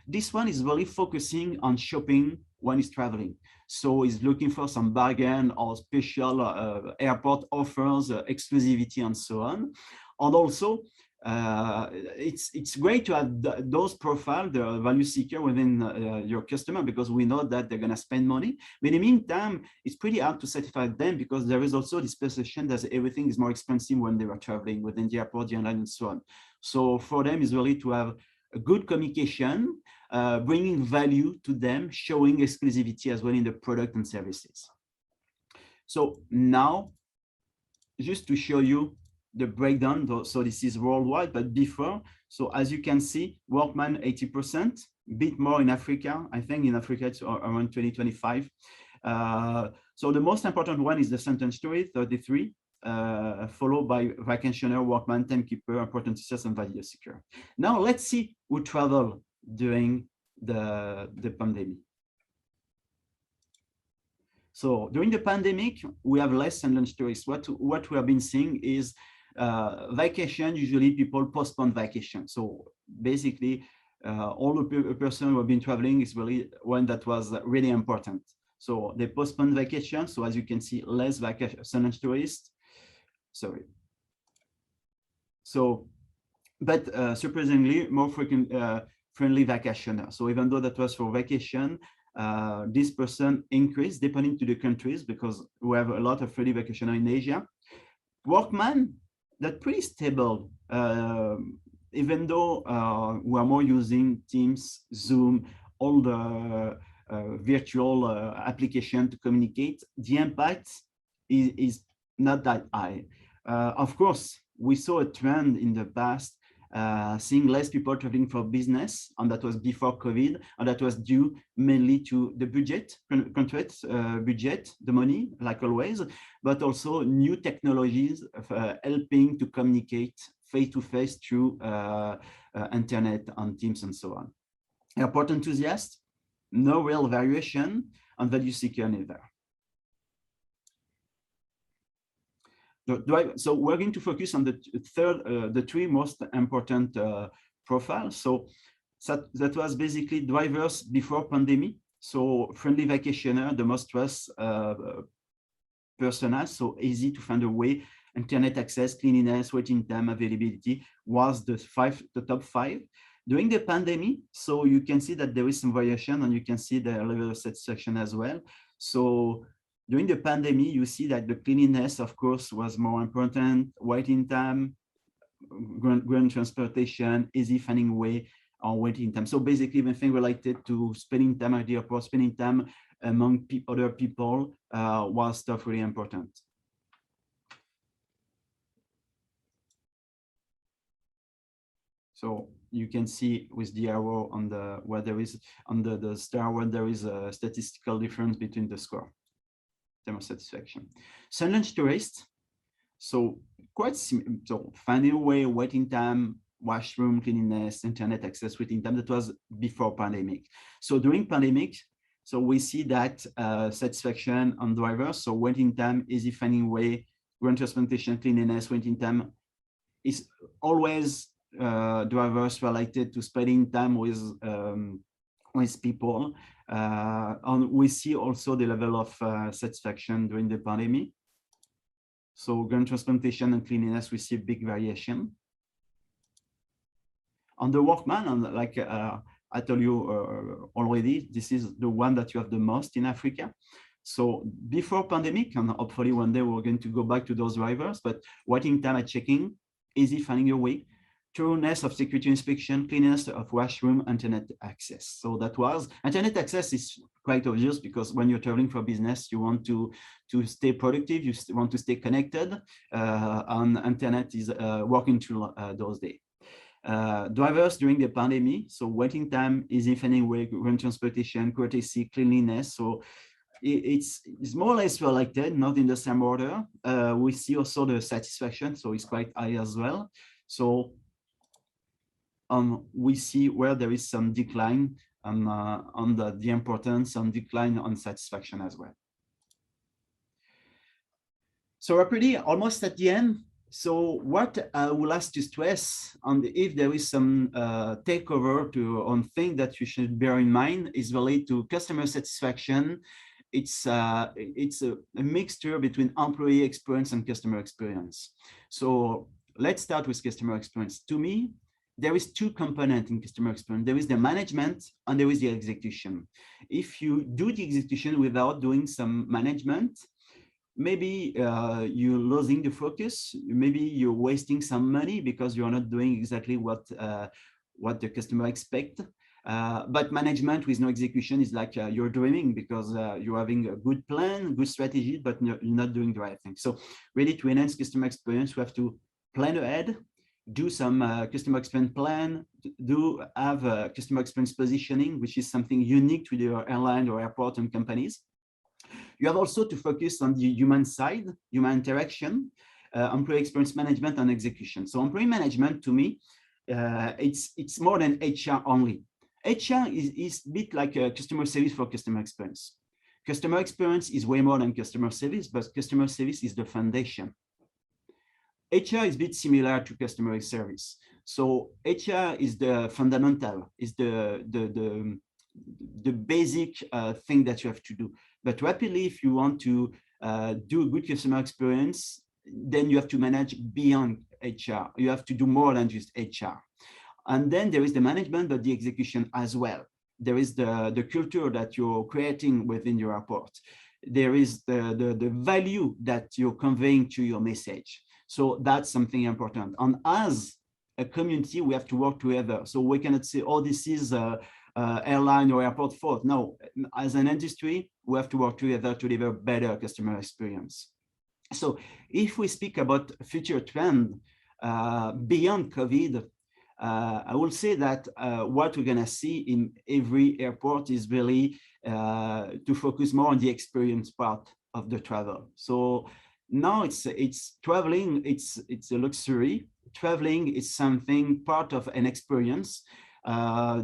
this one is really focusing on shopping when he's traveling. So he's looking for some bargain or special airport offers, exclusivity, and so on. And also, it's great to have those profiles, the value seeker within your customer, because we know that they're going to spend money. But in the meantime, it's pretty hard to satisfy them because there is also this perception that everything is more expensive when they are traveling within the airport, the airline, and so on. So for them, it's really to have a good communication, bringing value to them, showing exclusivity as well in the product and services. So now, just to show you the breakdown, so this is worldwide, but before, so as you can see, workman 80%, bit more in Africa. I think in Africa it's around 20-25. So the most important one is the sentence story, 33, followed by vacationer, workman, timekeeper, important success, and value seeker. Now let's see who travel during the pandemic. So during the pandemic, we have less sentence tourists. What we have been seeing is vacation, usually people postpone vacation. So basically, all the person who have been traveling is really one that was really important. So they postpone vacation. So as you can see, less vacation tourists. Sorry. So, but surprisingly, more frequent friendly vacationer. So even though that was for vacation, this person increased depending to the countries because we have a lot of friendly vacationer in Asia. Workman, that's pretty stable, even though we are more using Teams, Zoom, all the virtual application to communicate. The impact is not that high. Of course, we saw a trend in the past, seeing less people traveling for business, and that was before COVID, and that was due mainly to the budget, budget, the money, like always, but also new technologies helping to communicate face-to-face through internet and Teams and so on. Airport enthusiasts, no real variation, and value seeker neither. So we're going to focus on the three most important profiles. So that was basically drivers before pandemic. So friendly vacationer, the most trust personas, so easy to find a way, internet access, cleanliness, waiting time, availability was the top five. During the pandemic, so you can see that there is some variation, and you can see the level of satisfaction as well. So during the pandemic, you see that the cleanliness, of course, was more important, waiting time, ground transportation, easy finding way, or waiting time. So basically, everything related to spending time at the airport, spending time among other people was stuff really important. So you can see with the arrow on the where there is under the star where there is a statistical difference between the score. Term of satisfaction. Sunlunch tourists, so quite similar. So finding a way, waiting time, washroom, cleanliness, internet access, waiting time. That was before pandemic. So during pandemic, so we see that satisfaction on drivers. So waiting time, easy finding way, ground transportation, cleanliness, waiting time is always drivers related to spending time with people. And we see also the level of satisfaction during the pandemic. So ground transportation and cleanliness, we see a big variation. On the workman, and like I told you already, this is the one that you have the most in Africa. So before pandemic, and hopefully one day we're going to go back to those drivers, but waiting time at checking, easy finding your way, thoroughness of security inspection, cleanliness of washroom, internet access. So that was internet access is quite obvious because when you're traveling for business, you want to stay productive, you want to stay connected, and internet is working through those days. Drivers during the pandemic, so waiting time, easy finding way, ground transportation, courtesy, cleanliness. So it's more or less related, not in the same order. We see also the satisfaction, so it's quite high as well. So we see where there is some decline on the importance and decline on satisfaction as well. So we're pretty almost at the end. So what I would like to stress on if there is some takeover on thing that you should bear in mind is related to customer satisfaction. It's a mixture between employee experience and customer experience. So let's start with customer experience. To me, there is two components in customer experience. There is the management and there is the execution. If you do the execution without doing some management, maybe you're losing the focus. Maybe you're wasting some money because you're not doing exactly what the customer expects. But management with no execution is like you're dreaming because you're having a good plan, good strategy, but you're not doing the right thing. So really to enhance customer experience, we have to plan ahead, do some customer experience plan, do have a customer experience positioning, which is something unique to the airline or airport and companies. You have also to focus on the human side, human interaction, employee experience management and execution. So employee management to me, it's more than HR only. HR is a bit like a customer service for customer experience. Customer experience is way more than customer service, but customer service is the foundation. HR is a bit similar to customer service. So HR is the fundamental, is the basic thing that you have to do. But rapidly, if you want to do a good customer experience, then you have to manage beyond HR. You have to do more than just HR. And then there is the management, but the execution as well. There is the culture that you're creating within your airport. There is the value that you're conveying to your message. So that's something important. And as a community, we have to work together. So we cannot say, oh, this is airline or airport fault. No, as an industry, we have to work together to deliver better customer experience. So if we speak about future trend beyond COVID, I will say that what we're gonna see in every airport is really to focus more on the experience part of the travel. So now it's traveling, it's a luxury. Traveling is something part of an experience.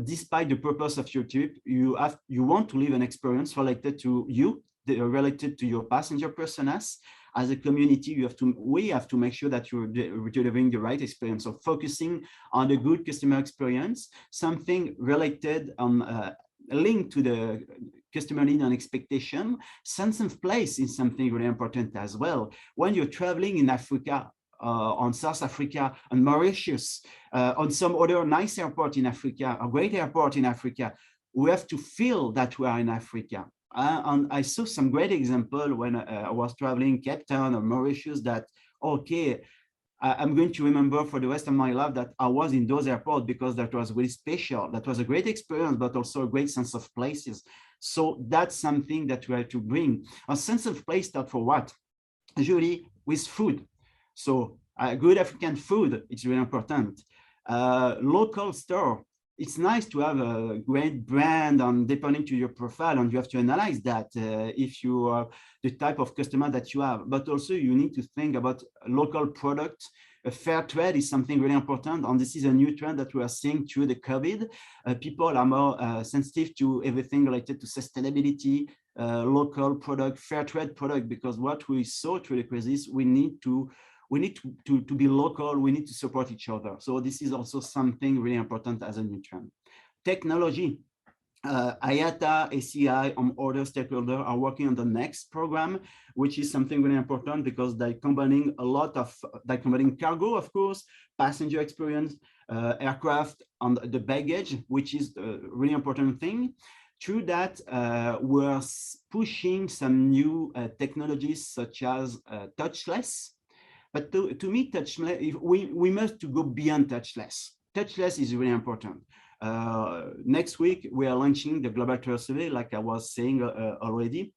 Despite the purpose of your trip, you want to live an experience related to you, related to your passenger personas. As a community, we have to make sure that you're delivering the right experience. So focusing on the good customer experience, something related on linked to the customer need and expectation. Sense of place is something really important as well. When you're traveling in Africa, on South Africa, on Mauritius, on some other nice airport in Africa, a great airport in Africa, we have to feel that we are in Africa. And I saw some great example when I was traveling Cape Town or Mauritius that, okay, I'm going to remember for the rest of my life that I was in those airports because that was really special. That was a great experience, but also a great sense of places. So that's something that we have to bring. A sense of place start for what? Usually with food. So good African food, it's really important. Local store, it's nice to have a great brand and depending to your profile, and you have to analyze that if you are the type of customer that you have, but also you need to think about local product. A fair trade is something really important, and this is a new trend that we are seeing through the COVID. People are more sensitive to everything related to sustainability, local product, fair trade product, because what we saw through the crisis, we need to be local, we need to support each other. So this is also something really important as a new trend. Technology, IATA, ACI, and other stakeholders are working on the next program, which is something really important because they're combining they're combining cargo, of course, passenger experience, aircraft, and the baggage, which is a really important thing. Through that, we're pushing some new technologies such as touchless. But to me, touchless, we must go beyond touchless. Touchless is really important. Next week, we are launching the Global Travel Survey, like I was saying already.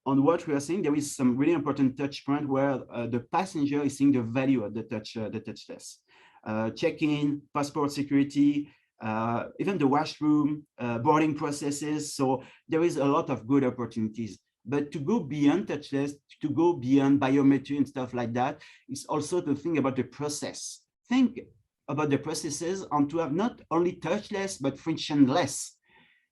On what we are saying, there is some really important touch point where the passenger is seeing the value of the touchless. Check-in, passport security, even the washroom, boarding processes. So there is a lot of good opportunities. But to go beyond touchless, to go beyond biometry and stuff like that, is also to think about the process. Think about the processes and to have not only touchless, but frictionless.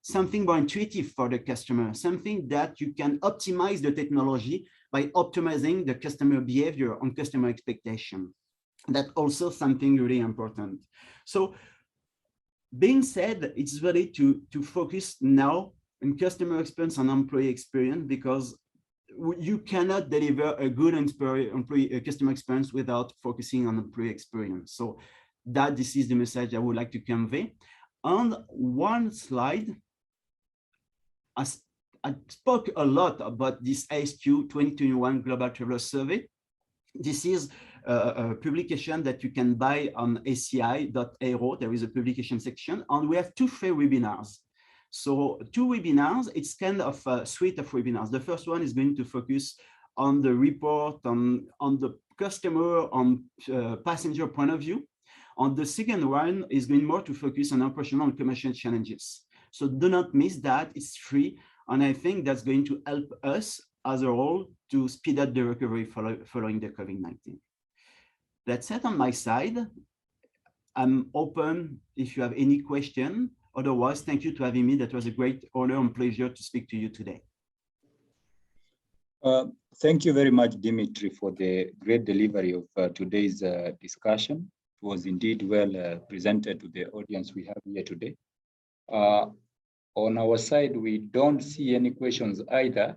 Something more intuitive for the customer, something that you can optimize the technology by optimizing the customer behavior and customer expectation. That's also something really important. So being said, it's really to focus now on customer experience and employee experience, because you cannot deliver a good customer experience without focusing on employee experience. So this is the message I would like to convey. On one slide, I spoke a lot about this Asq 2021 Global Traveler Survey. This is a publication that you can buy on aci.aero. There is a publication section, and we have two free webinars. So two webinars, it's kind of a suite of webinars. The first one is going to focus on the report, on the customer, on passenger point of view. And the second one is going more to focus on operational and commercial challenges. So do not miss that, it's free. And I think that's going to help us as a whole to speed up the recovery following the COVID-19. That's it on my side. I'm open if you have any question. Otherwise, thank you to having me. That was a great honor and pleasure to speak to you today. Thank you very much, Dimitri, for the great delivery of today's discussion. It was indeed well presented to the audience we have here today. On our side, we don't see any questions either.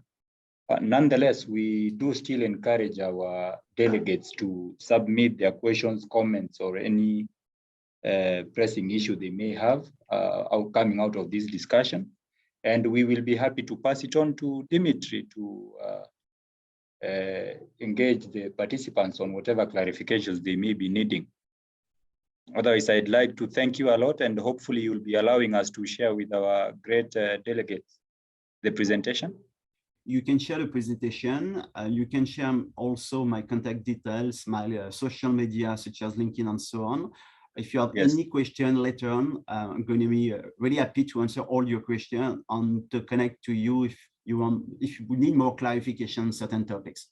Nonetheless, we do still encourage our delegates to submit their questions, comments, or any pressing issue they may have coming out of this discussion. And we will be happy to pass it on to Dimitri to engage the participants on whatever clarifications they may be needing. Otherwise, I'd like to thank you a lot, and hopefully you'll be allowing us to share with our great delegates the presentation. You can share the presentation. You can share also my contact details, my social media, such as LinkedIn and so on. If you have any question later on, I'm going to be really happy to answer all your questions and to connect to you if you need more clarification on certain topics.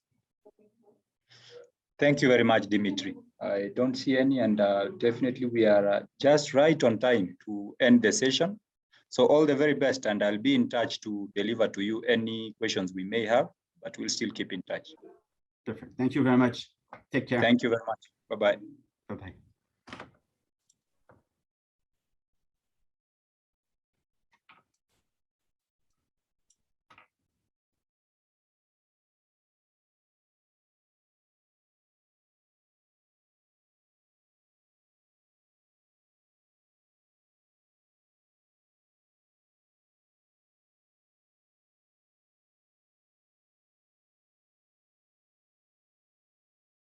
Thank you very much, Dimitri. I don't see any, and definitely we are just right on time to end the session. So all the very best, and I'll be in touch to deliver to you any questions we may have, but we'll still keep in touch. Perfect. Thank you very much. Take care. Thank you very much. Bye-bye. Bye-bye.